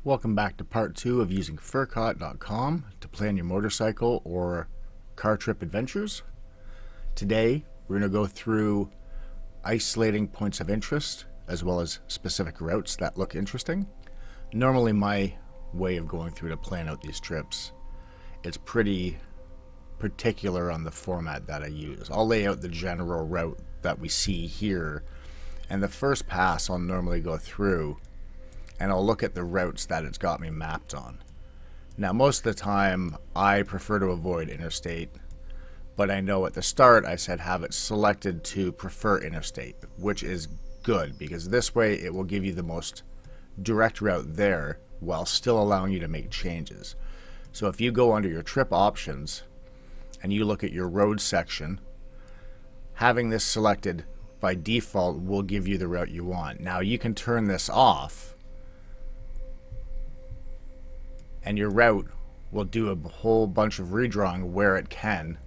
Welcome back to part 2 of using furcot.com to plan your motorcycle or car trip adventures. Today we're going to go through isolating points of interest as well as specific routes that look interesting. Normally my way of going through to plan out these trips, it's pretty particular on the format that I use. I'll lay out the general route that we see here, and the first pass I'll normally go through and I'll look at the routes that it's got me mapped on. Now most of the time I prefer to avoid interstate, but I know at the start I said have it selected to prefer interstate, which is good because this way it will give you the most direct route there while still allowing you to make changes. So if you go under your trip options and you look at your road section, having this selected by default will give you the route you want. Now you can turn this off and your route will do a whole bunch of redrawing where it can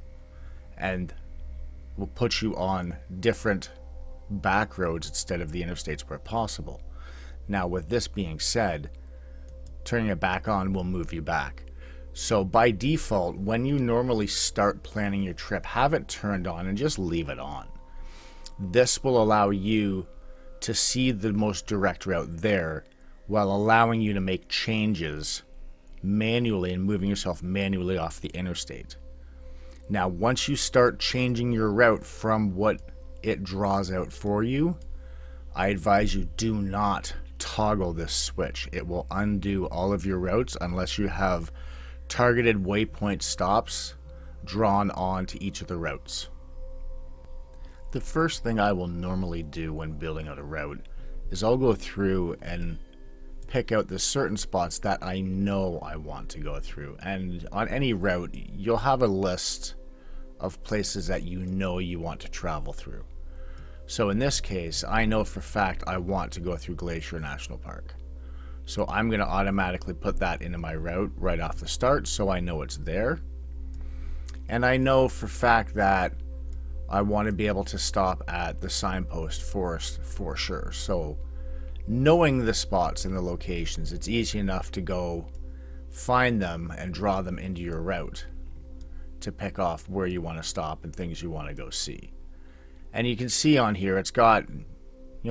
and will put you on different back roads instead of the interstates where possible. Now with this being said, turning it back on will move you back. So by default, when you normally start planning your trip, have it turned on and just leave it on. This will allow you to see the most direct route there while allowing you to make changes manually and moving yourself manually off the interstate. Now once you start changing your route from what it draws out for you, I advise you do not toggle this switch. It will undo all of your routes unless you have targeted waypoint stops drawn on to each of the routes. The first thing I will normally do when building out a route is I'll go through and pick out the certain spots that I know I want to go through. And on any route, you'll have a list of places that you know you want to travel through. So in this case, I know for a fact I want to go through Glacier National Park. So I'm going to automatically put that into my route right off the start so I know it's there. And I know for a fact that I want to be able to stop at the signpost forest for sure. So knowing the spots and the locations, it's easy enough to go find them and draw them into your route to pick off where you want to stop and things you want to go see. And you can see on here it's got,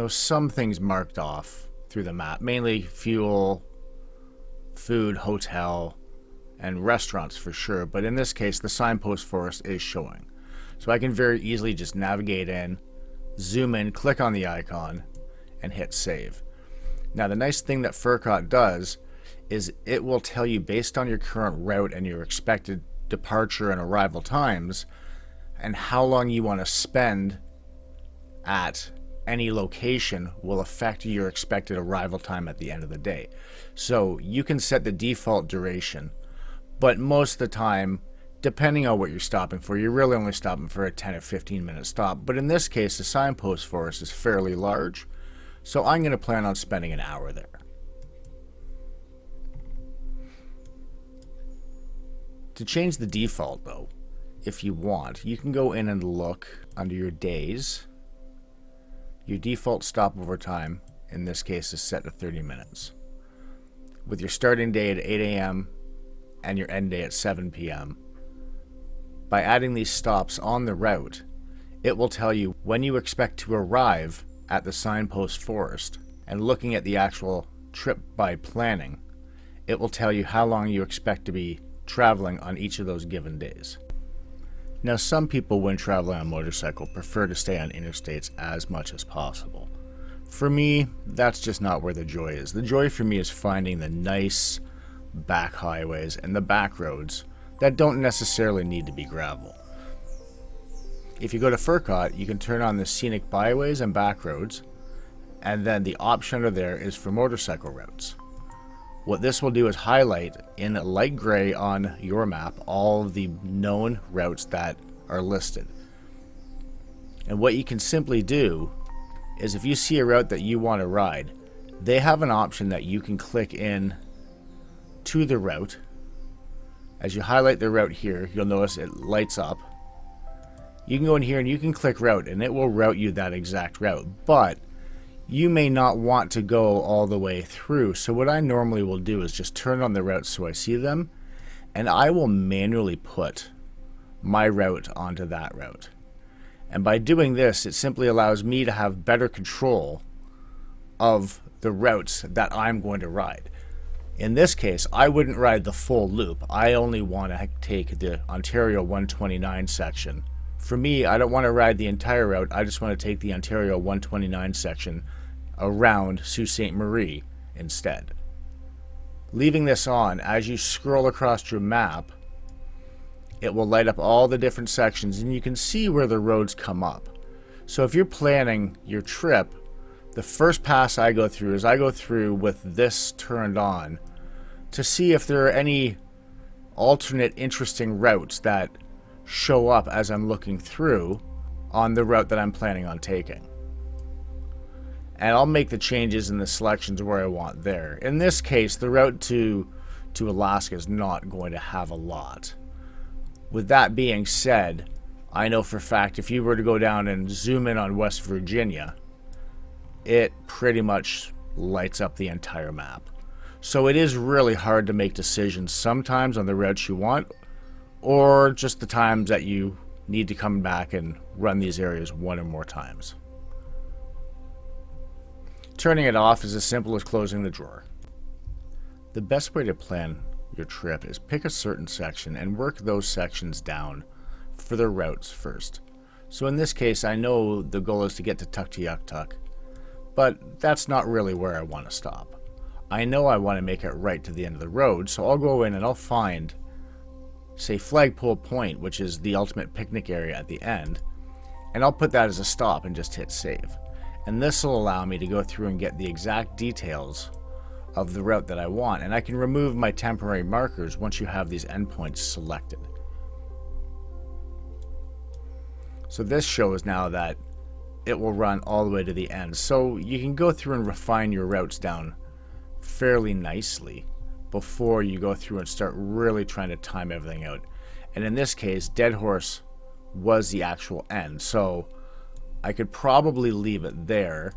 some things marked off through the map, mainly fuel, food, hotel, and restaurants for sure. But in this case, the signpost forest is showing. So I can very easily just navigate in, zoom in, click on the icon, and hit save. Now the nice thing that Furcot does is it will tell you based on your current route and your expected departure and arrival times and how long you want to spend at any location will affect your expected arrival time at the end of the day. So you can set the default duration, but most of the time, depending on what you're stopping for, you're really only stopping for a 10 or 15 minute stop. But in this case, the signpost forest is fairly large, so I'm going to plan on spending an hour there. To change the default though, if you want, you can go in and look under your days. Your default stopover time, in this case, is set to 30 minutes. With your starting day at 8 a.m. and your end day at 7 p.m., by adding these stops on the route, it will tell you when you expect to arrive at the signpost forest, and looking at the actual trip by planning, it will tell you how long you expect to be traveling on each of those given days. Now some people when traveling on a motorcycle prefer to stay on interstates as much as possible. For me, that's just not where the joy is. The joy for me is finding the nice back highways and the back roads that don't necessarily need to be gravel. If you go to Furcot, you can turn on the scenic byways and back roads, and then the option under there is for motorcycle routes. What this will do is highlight in light gray on your map all of the known routes that are listed. And what you can simply do is if you see a route that you want to ride, they have an option that you can click in to the route. As you highlight the route here, you'll notice it lights up. You can go in here and you can click route and it will route you that exact route, but you may not want to go all the way through. So what I normally will do is just turn on the routes so I see them, and I will manually put my route onto that route. And by doing this, it simply allows me to have better control of the routes that I'm going to ride. In this case, I wouldn't ride the full loop. I only want to take the Ontario 129 section. For me, I don't want to ride the entire route. I just want to take the Ontario 129 section around Sault Ste. Marie instead. Leaving this on, as you scroll across your map, it will light up all the different sections and you can see where the roads come up. So if you're planning your trip, the first pass I go through is I go through with this turned on to see if there are any alternate interesting routes that show up as I'm looking through on the route that I'm planning on taking. And I'll make the changes in the selections where I want there. In this case, the route to Alaska is not going to have a lot. With that being said, I know for a fact if you were to go down and zoom in on West Virginia, it pretty much lights up the entire map. So it is really hard to make decisions sometimes on the routes you want, or just the times that you need to come back and run these areas one or more times. Turning it off is as simple as closing the drawer. The best way to plan your trip is pick a certain section and work those sections down for the routes first. So in this case, I know the goal is to get to Tuktoyaktuk, but that's not really where I want to stop. I know I want to make it right to the end of the road, so I'll go in and I'll find, say, Flagpole Point, which is the ultimate picnic area at the end, and I'll put that as a stop and just hit save. And this will allow me to go through and get the exact details of the route that I want, and I can remove my temporary markers once you have these endpoints selected. So this shows now that it will run all the way to the end. So you can go through and refine your routes down fairly nicely before you go through and start really trying to time everything out. And in this case, Dead Horse was the actual end, so I could probably leave it there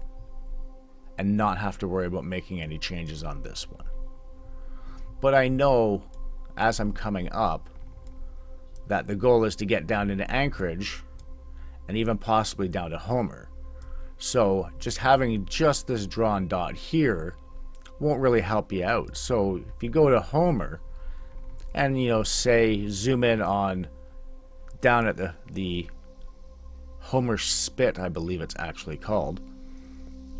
and not have to worry about making any changes on this one. But I know as I'm coming up that the goal is to get down into Anchorage and even possibly down to Homer. So just having just this drawn dot here won't really help you out. So if you go to Homer and, say zoom in on down at the Homer Spit, I believe it's actually called,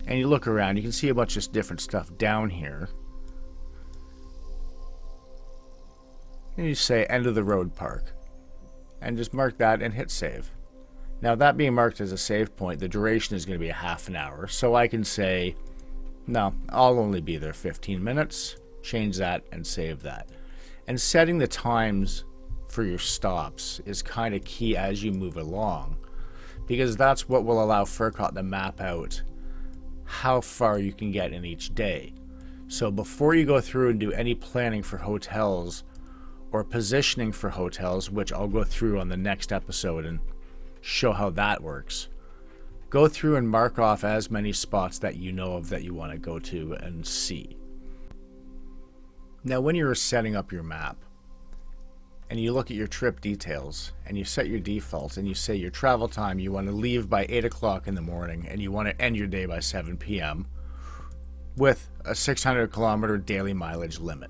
and you look around, you can see a bunch of different stuff down here. And you say end of the road park and just mark that and hit save. Now that being marked as a save point, the duration is going to be a half an hour, so I can say no, I'll only be there 15 minutes, change that and save that. And setting the times for your stops is kind of key as you move along, because that's what will allow FERCOT to map out how far you can get in each day. So before you go through and do any planning for hotels or positioning for hotels, which I'll go through on the next episode and show how that works, go through and mark off as many spots that you know of that you want to go to and see. Now when you're setting up your map and you look at your trip details and you set your defaults and you say your travel time, you want to leave by 8 o'clock in the morning and you want to end your day by 7 p.m. with a 600 kilometer daily mileage limit.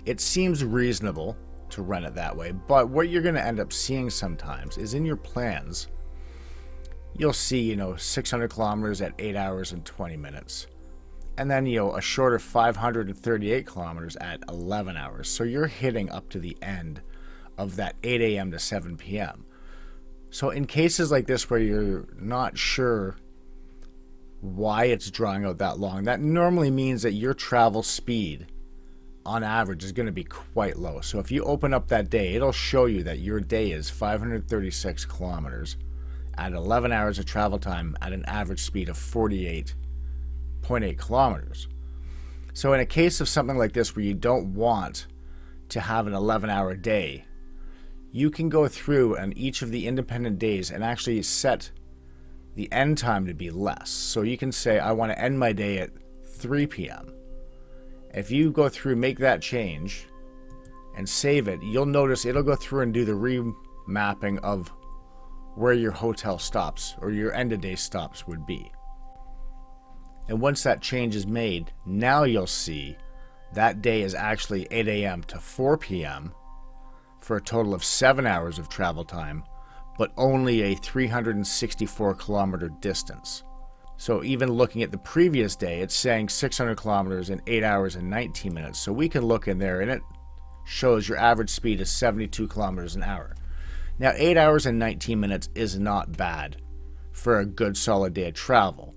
It seems reasonable to run it that way, but what you're going to end up seeing sometimes is in your plans, you'll see, 600 kilometers at 8 hours and 20 minutes. And then, a shorter 538 kilometers at 11 hours. So you're hitting up to the end of that 8 a.m. to 7 p.m. So in cases like this where you're not sure why it's drawing out that long, that normally means that your travel speed on average is going to be quite low. So if you open up that day, it'll show you that your day is 536 kilometers at 11 hours of travel time at an average speed of 48.8 kilometers. So in a case of something like this where you don't want to have an 11-hour day, you can go through on each of the independent days and actually set the end time to be less. So you can say, I want to end my day at 3 p.m. If you go through, make that change, and save it, you'll notice it'll go through and do the remapping of where your hotel stops or your end of day stops would be. And once that change is made, now you'll see that day is actually 8 a.m. to 4 p.m. for a total of 7 hours of travel time, but only a 364 kilometer distance. So even looking at the previous day, it's saying 600 kilometers in 8 hours and 19 minutes. So we can look in there and it shows your average speed is 72 kilometers an hour. Now 8 hours and 19 minutes is not bad for a good solid day of travel.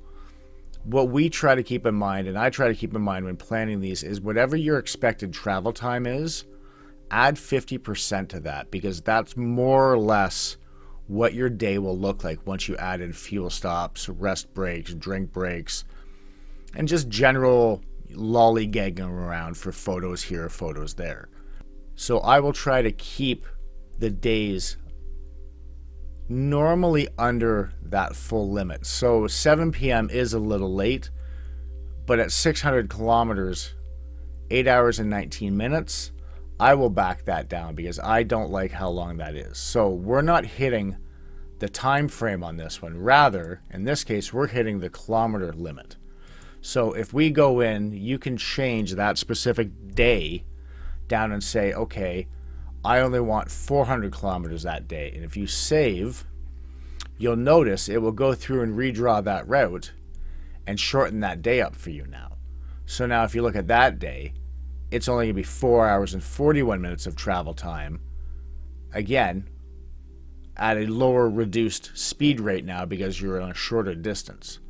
What we try to keep in mind, and I try to keep in mind when planning these, is whatever your expected travel time is, add 50% to that, because that's more or less what your day will look like once you add in fuel stops, rest breaks, drink breaks, and just general lollygagging around for photos here, photos there. So I will try to keep the days normally under that full limit. So 7 p.m. is a little late, but at 600 kilometers, 8 hours and 19 minutes, I will back that down because I don't like how long that is. So we're not hitting the time frame on this one. Rather, in this case, we're hitting the kilometer limit. So if we go in, you can change that specific day down and say, okay, I only want 400 kilometers that day. And if you save, you'll notice it will go through and redraw that route and shorten that day up for you now. So now if you look at that day, it's only going to be 4 hours and 41 minutes of travel time. Again, at a lower reduced speed rate now because you're on a shorter distance.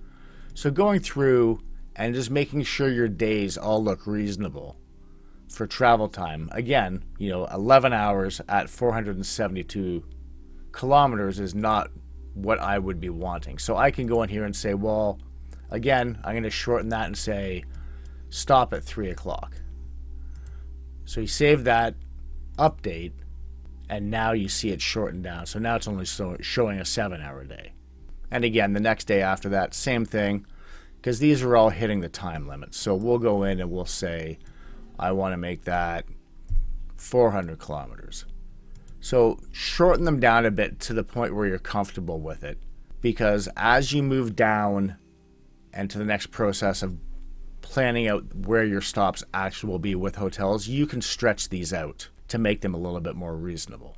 So going through and just making sure your days all look reasonable for travel time. Again, 11 hours at 472 kilometers is not what I would be wanting. So I can go in here and say, well, again, I'm going to shorten that and say, stop at 3 o'clock. So you save that update, and now you see it shortened down. So now it's only showing a 7-hour day. And again, the next day after that, same thing, because these are all hitting the time limit. So we'll go in and we'll say, I want to make that 400 kilometers. So shorten them down a bit to the point where you're comfortable with it, because as you move down and to the next process of planning out where your stops actually will be with hotels, you can stretch these out to make them a little bit more reasonable.